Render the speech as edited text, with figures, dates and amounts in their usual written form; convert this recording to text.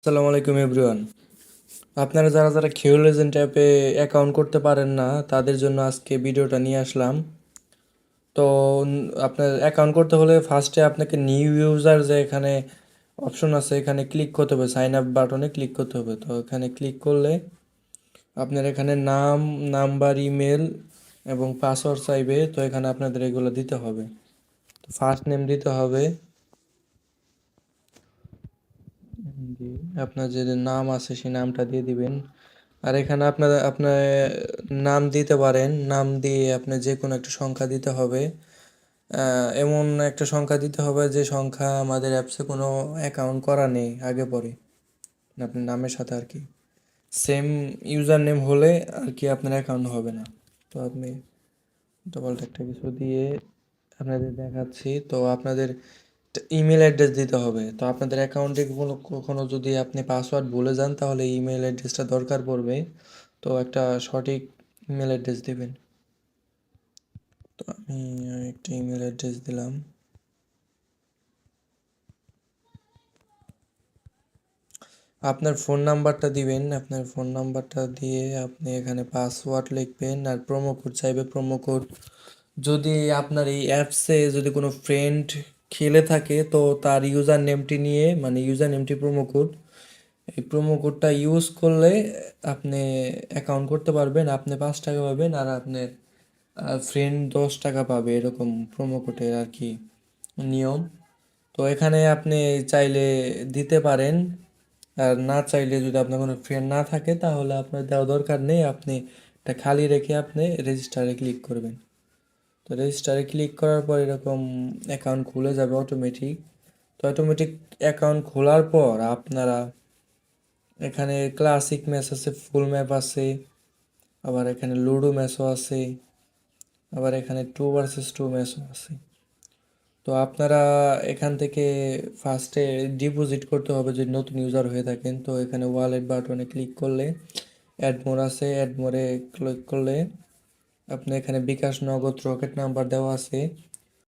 আসসালামু আলাইকুম এভরিওয়ান। আপনারা যারা যারা খেল লেজেন্ড অ্যাপে অ্যাকাউন্ট করতে পারেন না তাদের জন্য আজকে ভিডিওটা নিয়ে আসলাম। তো আপনার অ্যাকাউন্ট করতে হলে ফার্স্টে আপনাকে নিউ ইউজার যে এখানে অপশন আছে এখানে ক্লিক করতে হবে, সাইন আপ বাটনে ক্লিক করতে হবে। তো এখানে ক্লিক করলে আপনার এখানে নাম, নাম্বার, ইমেল এবং পাসওয়ার্ড চাইবে। তো এখানে আপনাদের এগুলো দিতে হবে। তো ফার্স্ট নেম দিতে হবে, আপনার যে নাম আছে সেই নামটা দিয়ে দিবেন। আর এখানে আপনার নাম দিতে পারেন, নাম দিয়ে আপনি যে কোনো একটা সংখ্যা দিতে হবে। এমন একটা সংখ্যা দিতে হবে যে সংখ্যা আমাদের অ্যাপসে কোনো অ্যাকাউন্ট করা নেই আগে পরে, আপনার নামের সাথে আর কি সেম ইউজার নেম হলে আর কি আপনার অ্যাকাউন্ট হবে না। তো আপনি ডবল একটা কিছু দিয়ে আপনাদের দেখাচ্ছি। তো আপনাদের ইমেল অ্যাড্রেস দিতে হবে। তো আপনাদের অ্যাকাউন্টে কখনো যদি আপনি পাসওয়ার্ড ভুলে যান তাহলে ইমেল অ্যাড্রেসটা দরকার পড়বে। তো একটা সঠিক ইমেল অ্যাড্রেস দিবেন। তো আমি একটা ইমেল অ্যাড্রেস দিলাম। আপনার ফোন নাম্বারটা দিবেন, আপনার ফোন নাম্বারটা দিয়ে আপনি এখানে পাসওয়ার্ড লিখবেন। আর প্রোমো কোড চাইবে, প্রোমো কোড যদি আপনার এই অ্যাপসে যদি কোনো ফ্রেন্ড খেলে থাকে তো তার ইউজার নেমটি নিয়ে, মানে ইউজার নেমটি প্রোমো কোড, এই প্রোমো কোডটা ইউজ করলে আপনি অ্যাকাউন্ট করতে পারবেন। আপনি 5 টাকা পাবেন আর আপনার ফ্রেন্ড 10 টাকা পাবে, এরকম প্রোমো কোডের আর কি নিয়ম। তো এখানে আপনি চাইলে দিতে পারেন, আর না চাইলে যদি আপনার কোনো ফ্রেন্ড না থাকে তাহলে আপনার দেওয়া দরকার নেই। আপনি এটা খালি রেখে আপনি রেজিস্টারে ক্লিক করবেন। তো রেজিস্টারে ক্লিক করার পর এরকম অ্যাকাউন্ট খুলে যাবে অটোমেটিক। তো অটোমেটিক অ্যাকাউন্ট খোলার পর আপনারা এখানে ক্লাসিক ম্যাচ আছে, ফুল ম্যাপ আছে, আবার এখানে লুডো ম্যাচও আছে, আবার এখানে 2 ভার্সেস 2 ম্যাচও আছে। তো আপনারা এখান থেকে ফার্স্টে ডিপোজিট করতে হবে যদি নতুন ইউজার হয়ে থাকেন। তো এখানে ওয়ালেট বাটনে ক্লিক করলে অ্যাড মোর আছে, অ্যাড মোরে ক্লিক করলে আপনি এখানে বিকাশ, নগদ, রকেট নাম্বার দেওয়া আছে।